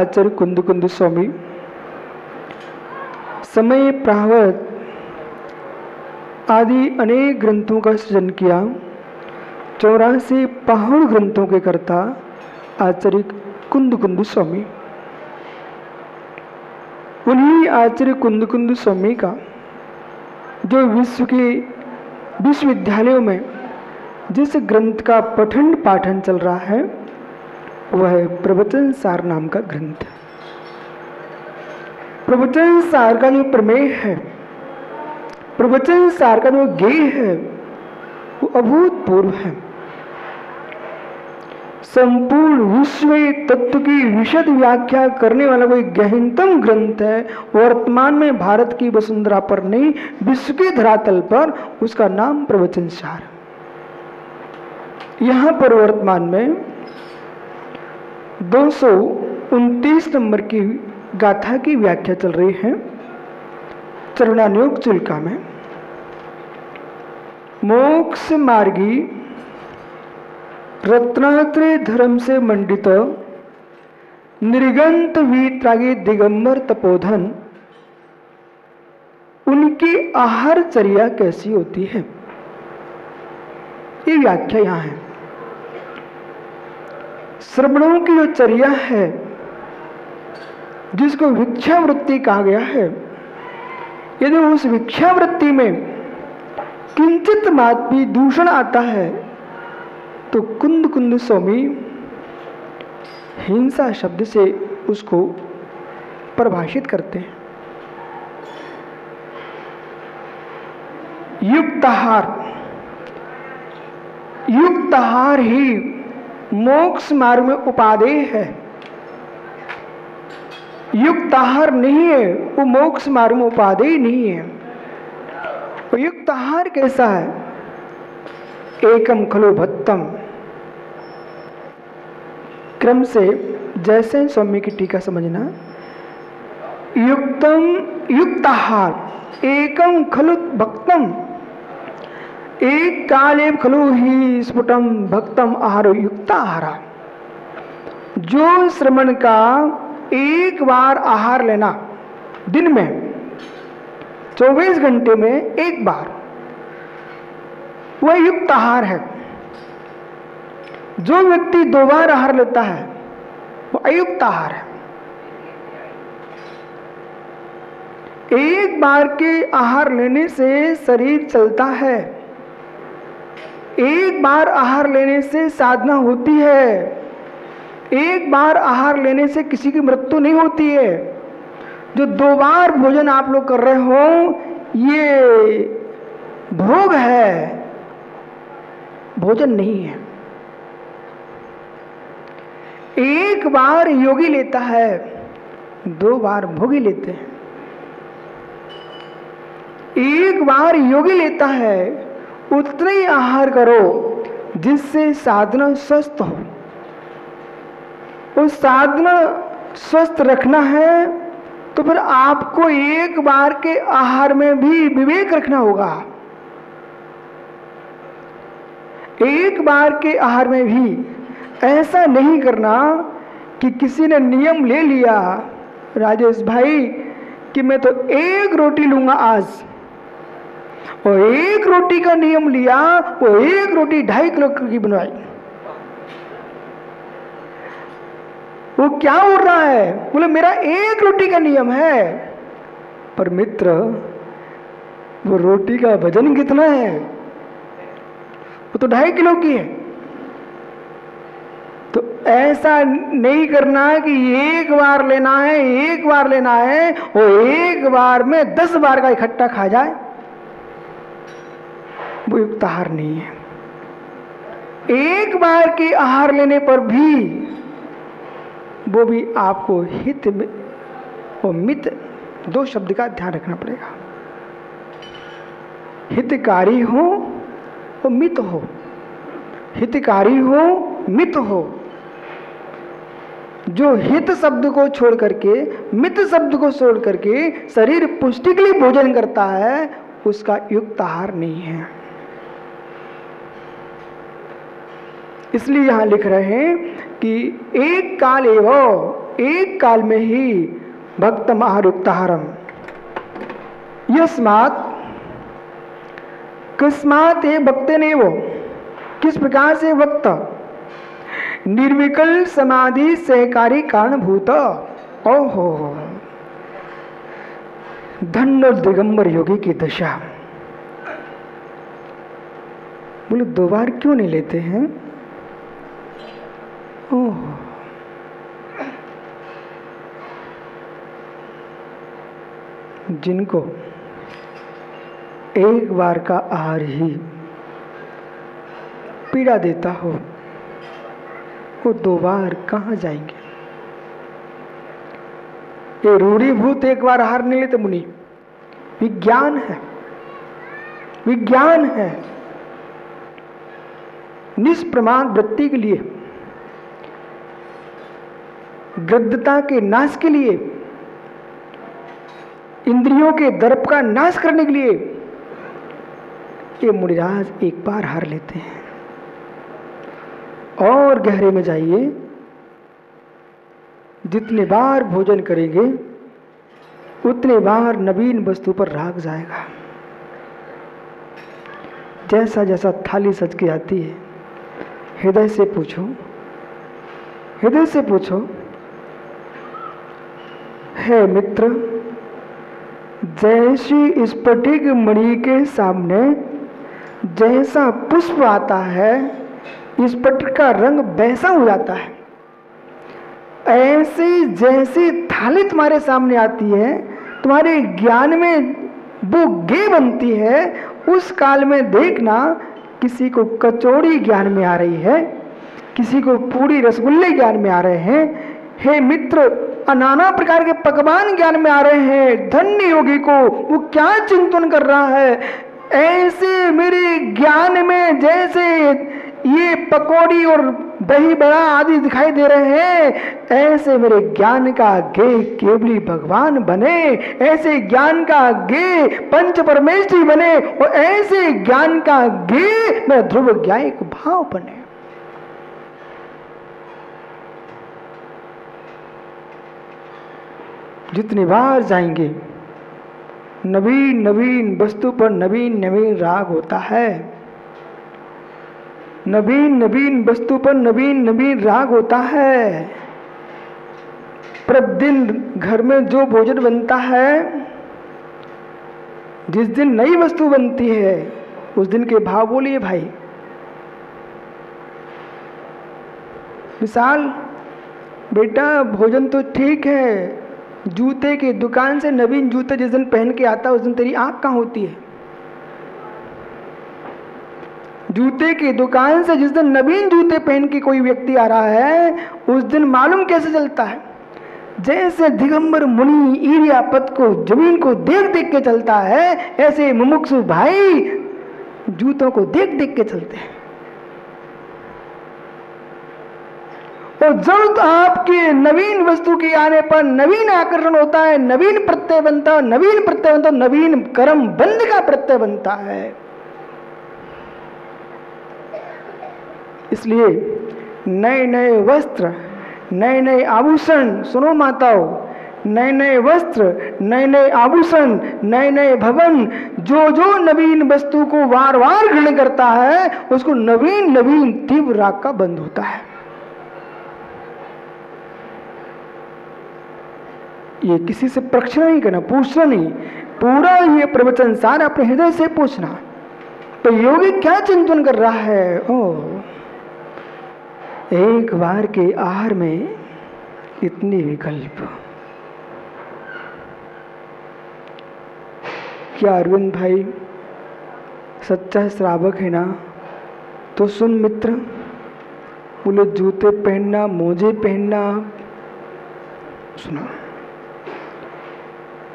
आचार्य कुंद कुंद स्वामी समय प्रावत आदि अनेक ग्रंथों का सृजन किया। 84 पहाड़ ग्रंथों के कर्ता आचार्य कुंद कुंद स्वामी। उन्हीं आचार्य कुंद कुंद स्वामी का जो विश्व के विश्वविद्यालयों में जिस ग्रंथ का पठन पाठन चल रहा है वह है प्रवचन सार नाम का ग्रंथ। प्रवचन सार का जो प्रमेय है, प्रवचन सार का जो गेय है वो अभूतपूर्व है। संपूर्ण विश्व तत्व की विशद व्याख्या करने वाला कोई गहनतम ग्रंथ है वर्तमान में भारत की वसुंधरा पर नहीं विश्व के धरातल पर, उसका नाम प्रवचन सार। यहां पर वर्तमान में 229 नंबर की गाथा की व्याख्या चल रही है चरणानुयोग चुल्का में। मोक्ष मार्गी रत्नात्रय धर्म से मंडित निर्गंत वीतरागी दिगंबर तपोधन, उनकी आहार चर्या कैसी होती है, ये व्याख्या यहां है। श्रमणों की जो चर्या है जिसको भिक्षावृत्ति कहा गया है, यदि उस भिक्षावृत्ति में किंचित मात भी दूषण आता है तो कुंद कुंद स्वामी हिंसा शब्द से उसको परिभाषित करते हैं। युक्ताहार, युक्ताहार ही मोक्ष मार्ग में उपादेय है। युक्ताहार नहीं है वो मोक्ष मार्ग में उपादेय नहीं है। वो युक्ताहार कैसा है? एकम खलु भत्तम। क्रम से जैसे स्वामी की टीका समझना। युक्तम युक्ताहार एकम खलु भक्तम, एक काले खलु ही स्फुटम भक्तम आहारो युक्ताहारा। जो श्रमण का एक बार आहार लेना दिन में 24 घंटे में एक बार, वह युक्त आहार है। जो व्यक्ति 2 बार आहार लेता है वो अयुक्त आहार है। एक बार के आहार लेने से शरीर चलता है, एक बार आहार लेने से साधना होती है, एक बार आहार लेने से किसी की मृत्यु नहीं होती है। जो 2 बार भोजन आप लोग कर रहे हो ये भोग है, भोजन नहीं है। एक बार योगी लेता है, 2 बार भोगी लेते हैं। एक बार योगी लेता है उतना ही आहार करो जिससे साधना स्वस्थ हो। उस साधना स्वस्थ रखना है तो फिर आपको एक बार के आहार में भी विवेक रखना होगा। एक बार के आहार में भी ऐसा नहीं करना कि किसी ने नियम ले लिया राजेश भाई कि मैं तो 1 रोटी लूंगा आज, और 1 रोटी का नियम लिया, वो 1 रोटी 2.5 किलो की बनवाई। वो क्या बोल रहा है? बोले मेरा 1 रोटी का नियम है। पर मित्र वो रोटी का वजन कितना है? वो तो 2.5 किलो की है। तो ऐसा नहीं करना है कि एक बार लेना है, एक बार लेना है, और एक बार में 10 बार का इकट्ठा खा जाए, वो युक्त आहार नहीं है। एक बार के आहार लेने पर भी वो भी आपको हित और मित 2 शब्द का ध्यान रखना पड़ेगा। हितकारी हो और मित हो, हितकारी हो मित हो। जो हित शब्द को छोड़ करके मित शब्द को छोड़ करके शरीर पुष्टि के लिए भोजन करता है उसका युक्त आहार नहीं है। इसलिए यहां लिख रहे हैं कि एक काल एवं एक काल में ही भक्तम आहारुक्ताहारम यस्मात् कस्मात् ये भक्ते ने वो किस प्रकार से भक्त निर्विकल समाधि सहकारी कारणभूत। ओहो धन्य दिगंबर योगी की दशा। बोले 2 बार क्यों नहीं लेते हैं? ओह जिनको एक बार का आहार ही पीड़ा देता हो वो 2 बार कहाँ जाएंगे? ये रूढ़ीभूत एक बार आहार नहीं लेते मुनि। विज्ञान है, विज्ञान है। निष्प्रमाद वृत्ति के लिए, गद्दता के नाश के लिए, इंद्रियों के दर्प का नाश करने के लिए ये मुनिराज एक बार हार लेते हैं। और गहरे में जाइए, जितने बार भोजन करेंगे उतने बार नवीन वस्तु पर राग जाएगा। जैसा जैसा थाली सज के आती है, हृदय से पूछो, हृदय से पूछो, हे मित्र, जैसी स्फटिक मणि के सामने जैसा पुष्प आता है स्फटिक का रंग वैसा हो जाता है। ऐसे जैसी थाली तुम्हारे सामने आती है, तुम्हारे ज्ञान में वो गे बनती है। उस काल में देखना, किसी को कचौड़ी ज्ञान में आ रही है, किसी को पूरी रसगुल्ले ज्ञान में आ रहे हैं। हे मित्र, नाना प्रकार के पकवान ज्ञान में आ रहे हैं। धन्य योगी को वो क्या चिंतन कर रहा है? ऐसे मेरे ज्ञान में जैसे ये पकौड़ी और दही बड़ा आदि दिखाई दे रहे हैं, ऐसे मेरे ज्ञान का गे केवली भगवान बने, ऐसे ज्ञान का गे पंच परमेश्वरी बने, और ऐसे ज्ञान का गे मेरा ध्रुव ज्ञायक भाव बने। जितनी बार जाएंगे नवीन नवीन वस्तु पर नवीन नवीन राग होता है। नवीन नवीन वस्तु पर नवीन नवीन राग होता है। प्रतिदिन घर में जो भोजन बनता है, जिस दिन नई वस्तु बनती है उस दिन के भाव बोलिए भाई। मिसाल, बेटा भोजन तो ठीक है, जूते की दुकान से नवीन जूते जिस दिन पहन के आता है उस दिन तेरी आंख कहाँ होती है? जूते की दुकान से जिस दिन नवीन जूते पहन के कोई व्यक्ति आ रहा है उस दिन मालूम कैसे चलता है? जैसे दिगंबर मुनि ईर्यापत को जमीन को देख देख के चलता है, ऐसे मुमुक्षु भाई जूतों को देख देख के चलते हैं। और जब आपके नवीन वस्तु के आने पर नवीन आकर्षण होता है, नवीन प्रत्यय बनता है, नवीन प्रत्यय बनता है, नवीन कर्म बंध का प्रत्यय बनता है। इसलिए नए नए वस्त्र, नए नए आभूषण, सुनो माताओं, नए नए वस्त्र, नए नए आभूषण, नए नए भवन, जो जो नवीन वस्तु को बार बार ग्रहण करता है उसको नवीन नवीन तीव्र राग का बंध होता है। ये किसी से प्रश्न नहीं करना, पूछना नहीं, पूरा ये प्रवचन सार अपने हृदय से पूछना। तो योगी क्या चिंतन कर रहा है? ओ, एक बार के आहार में इतनी विकल्प। क्या अरविंद भाई सच्चा श्रावक है ना? तो सुन मित्र, बोले जूते पहनना, मोजे पहनना, सुना,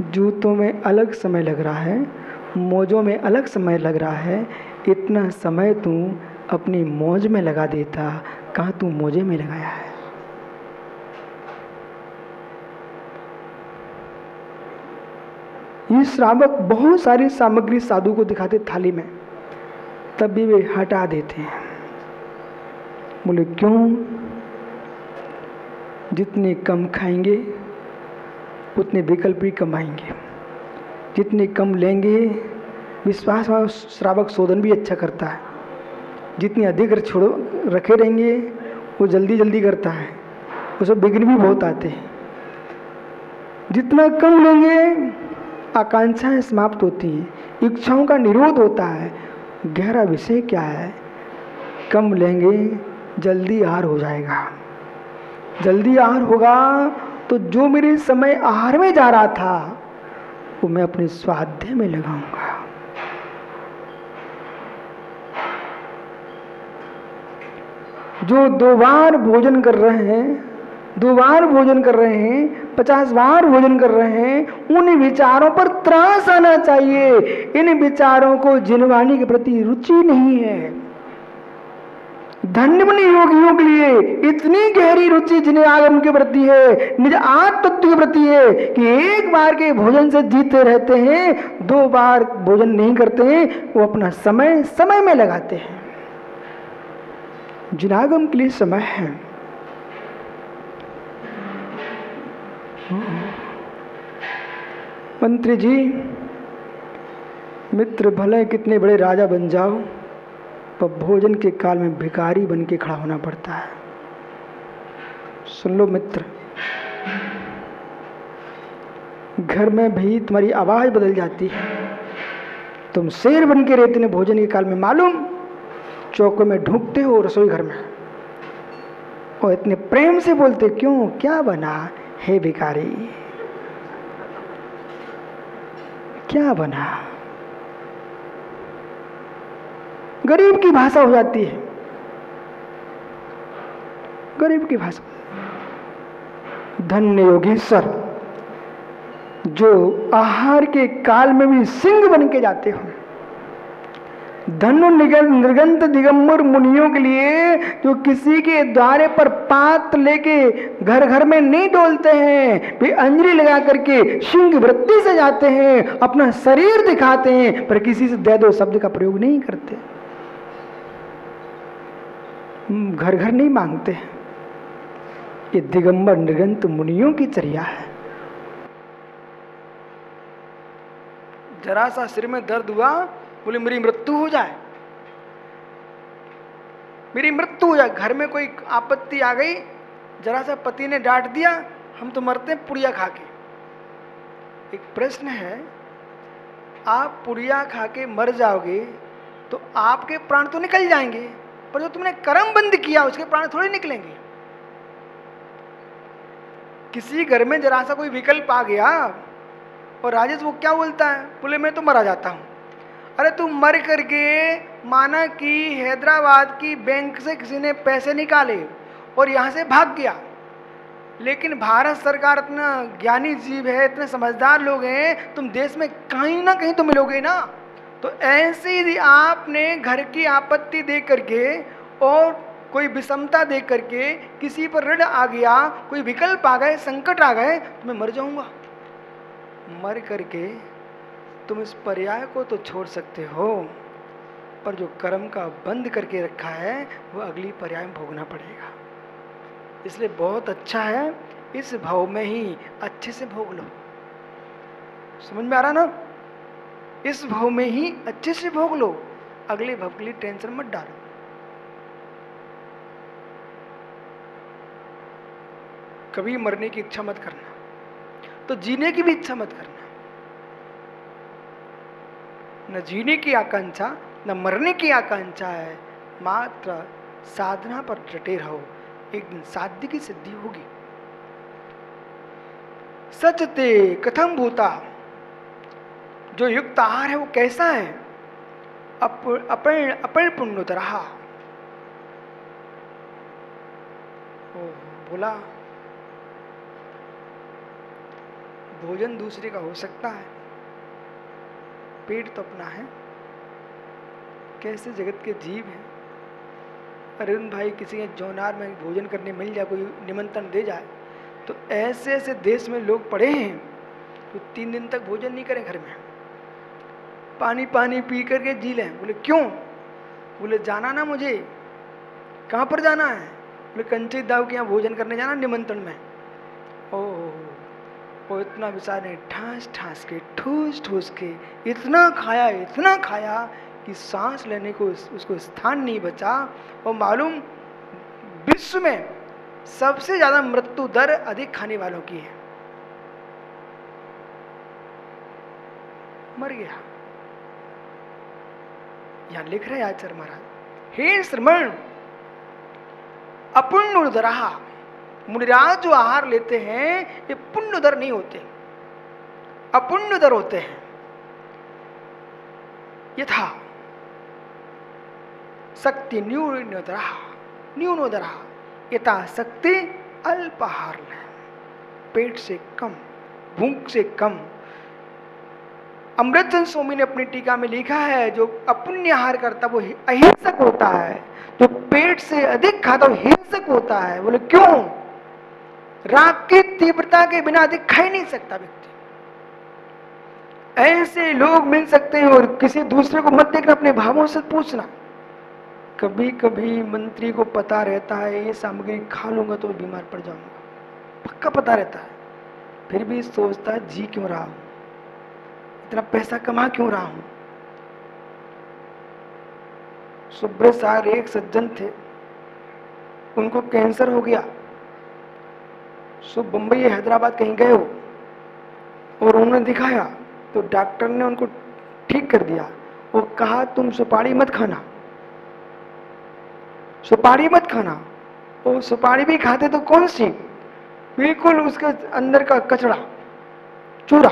जूतों में अलग समय लग रहा है, मोजों में अलग समय लग रहा है। इतना समय तू अपनी मौज में लगा देता, कहाँ तू मोजे में लगाया है? ये श्रावक बहुत सारी सामग्री साधु को दिखाते थाली में, तब भी वे हटा देते हैं। बोले क्यों? जितने कम खाएंगे उतने विकल्प भी कम आएंगे, जितने कम लेंगे विश्वास और श्रावक शोधन भी अच्छा करता है, जितने अधिक छोड़ो रखे रहेंगे वो जल्दी जल्दी करता है, उसमें विघ्न भी बहुत आते हैं। जितना कम लेंगे आकांक्षाएं समाप्त होती हैं, इच्छाओं का निरोध होता है। गहरा विषय क्या है? कम लेंगे जल्दी आहार हो जाएगा। जल्दी आहार होगा तो जो मेरे समय आहार में जा रहा था वो मैं अपने स्वाध्याय में लगाऊंगा। जो 2 बार भोजन कर रहे हैं, 2 बार भोजन कर रहे हैं, 50 बार भोजन कर रहे हैं, उन विचारों पर त्रास आना चाहिए। इन विचारों को जिनवानी के प्रति रुचि नहीं है। धन्य बने योगियों के लिए इतनी गहरी रुचि जिन्हें आगम के प्रति है, निज आत्म तत्व के प्रति है कि एक बार के भोजन से जीते रहते हैं, 2 बार भोजन नहीं करते हैं, वो अपना समय समय में लगाते हैं। जिनागम के लिए समय है। मंत्री जी, मित्र भले कितने बड़े राजा बन जाओ पर भोजन के काल में भिखारी बन के खड़ा होना पड़ता है। सुन लो मित्र, घर में भी तुम्हारी आवाज बदल जाती है। तुम शेर बन के रहते ने भोजन के काल में, मालूम चौकों में ढूंढते हो रसोई घर में और इतने प्रेम से बोलते, क्यों क्या बना हे भिखारी, क्या बना। गरीब की भाषा हो जाती है, गरीब की भाषा। धन्य योगेश्वर जो आहार के काल में भी सिंह बन के जाते हो। धन्य निर्गंत दिगंबर मुनियों के लिए जो किसी के द्वारे पर पात लेके घर घर में नहीं डोलते हैं, वे अंजलि लगा करके सिंह वृत्ति से जाते हैं, अपना शरीर दिखाते हैं, पर किसी से दे दो शब्द का प्रयोग नहीं करते। घर घर नहीं मांगते। ये दिगंबर निर्गंत मुनियों की चर्या है। जरा सा सिर में दर्द हुआ, बोले मेरी मृत्यु हो जाए, मेरी मृत्यु हो जाए। घर में कोई आपत्ति आ गई, जरा सा पति ने डांट दिया, हम तो मरते हैं पुड़िया खा के। एक प्रश्न है, आप पुड़िया खा के मर जाओगे तो आपके प्राण तो निकल जाएंगे, पर जो तुमने कर्म बंद किया उसके प्राण थोड़े निकलेंगे। किसी घर में जरा सा कोई विकल्प आ गया और राजेश वो क्या बोलता है, बोले मैं तो मरा जाता हूं। अरे तू मर करके माना कि हैदराबाद की बैंक से किसी ने पैसे निकाले और यहाँ से भाग गया, लेकिन भारत सरकार इतना ज्ञानी जीव है, इतने समझदार लोग हैं, तुम देश में कहीं ना कहीं तो मिलोगे ना। तो ऐसे ही आपने घर की आपत्ति देख करके और कोई विषमता देख करके किसी पर ऋण आ गया, कोई विकल्प आ गए, संकट आ गए, तो मैं मर जाऊंगा। मर करके तुम इस पर्याय को तो छोड़ सकते हो, पर जो कर्म का बंद करके रखा है वो अगली पर्याय में भोगना पड़ेगा। इसलिए बहुत अच्छा है इस भाव में ही अच्छे से भोग लो। समझ में आ रहा ना? इस भाव में ही अच्छे से भोग लो, अगले भाव के लिए टेंशन मत डालो। कभी मरने की इच्छा मत करना, तो जीने की भी इच्छा मत करना। न जीने की आकांक्षा न मरने की आकांक्षा है, मात्र साधना पर डटे रहो, एक दिन साध्य की सिद्धि होगी। सच ते कथम भूता, जो युक्त आहार है वो कैसा है? अपर्ण पुण्योतरहा। बोला भोजन दूसरे का हो सकता है, पेट तो अपना है। कैसे जगत के जीव हैं। अरुण भाई किसी के जौनार में भोजन करने मिल जाए, कोई निमंत्रण दे जाए, तो ऐसे ऐसे देश में लोग पड़े हैं तो 3 दिन तक भोजन नहीं करें, घर में पानी पानी पी करके जी लें। बोले क्यों? बोले जाना ना मुझे। कहाँ पर जाना है? बोले कंचित दाऊ के यहाँ भोजन करने जाना निमंत्रण में। ओह, वो इतना बेचारे ठास ठास के ठूस ठूस के इतना खाया कि सांस लेने को उसको स्थान नहीं बचा। और मालूम विश्व में सबसे ज्यादा मृत्यु दर अधिक खाने वालों की है। मर गया। यहां लिख रहे आचार्य महाराज, हे श्रमण अपुण्योदरा, मुनिराज जो आहार लेते हैं ये पुण्योदर नहीं होते, अपुण्योदर होते हैं। यथा शक्ति न्यूनोदरा यथा शक्ति अल्पाहार, पेट से कम, भूख से कम। अमृतचंद स्वामी ने अपनी टीका में लिखा है, जो अपुण्य आहार करता वो अहिंसक होता है, जो पेट से अधिक खाता वो हिंसक होता है। बोले क्यों? राग की तीव्रता के बिना अधिक खा ही नहीं सकता व्यक्ति। ऐसे लोग मिल सकते हैं। और किसी दूसरे को मत देखना, अपने भावों से पूछना। कभी कभी मंत्री को पता रहता है ये सामग्री खा लूंगा तो बीमार पड़ जाऊंगा, पक्का पता रहता है, फिर भी सोचता है जी क्यों रहा हूं, इतना पैसा कमा क्यों रहा हूं। सुब्रत साहब एक सज्जन थे, उनको कैंसर हो गया। सो बंबई हैदराबाद कहीं गए हो और उन्होंने दिखाया तो डॉक्टर ने उनको ठीक कर दिया। वो कहा तुम सुपारी मत खाना, सुपारी मत खाना। वो सुपारी भी खाते तो कौन सी, बिल्कुल उसके अंदर का कचड़ा, चूरा।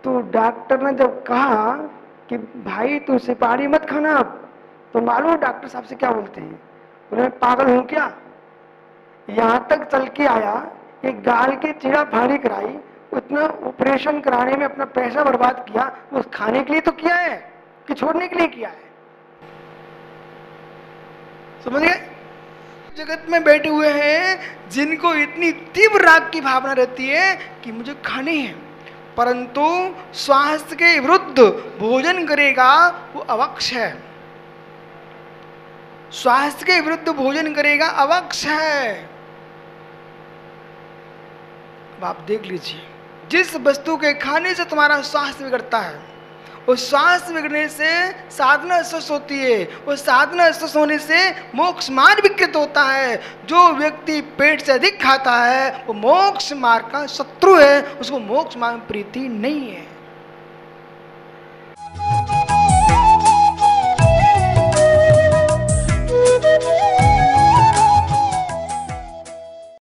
तो डॉक्टर ने जब कहा कि भाई तू सुपारी मत खाना अब, तो मालूम डॉक्टर साहब से क्या बोलते हैं? बोले पागल हूं क्या? यहां तक चल के आया, एक गाल की चीरा फाड़ी कराई, उतना ऑपरेशन कराने में अपना पैसा बर्बाद किया, उस खाने के लिए तो किया है कि छोड़ने के लिए किया है? समझ गए? जगत में बैठे हुए हैं जिनको इतनी तीव्र राग की भावना रहती है कि मुझे खाने हैं, परंतु स्वास्थ्य के विरुद्ध भोजन करेगा वो अवक्ष है। स्वास्थ्य के विरुद्ध भोजन करेगा अवक्ष है। अब आप देख लीजिए, जिस वस्तु के खाने से तुम्हारा स्वास्थ्य बिगड़ता है, उस स्वास्थ्य बिगड़ने से साधना अस्वस्थ होती है, उस साधना अस्वस्थ होने से मोक्ष मार्ग विकृत होता है। जो व्यक्ति पेट से अधिक खाता है वो मोक्ष मार्ग का शत्रु है, उसको मोक्ष मार्ग में प्रीति नहीं है।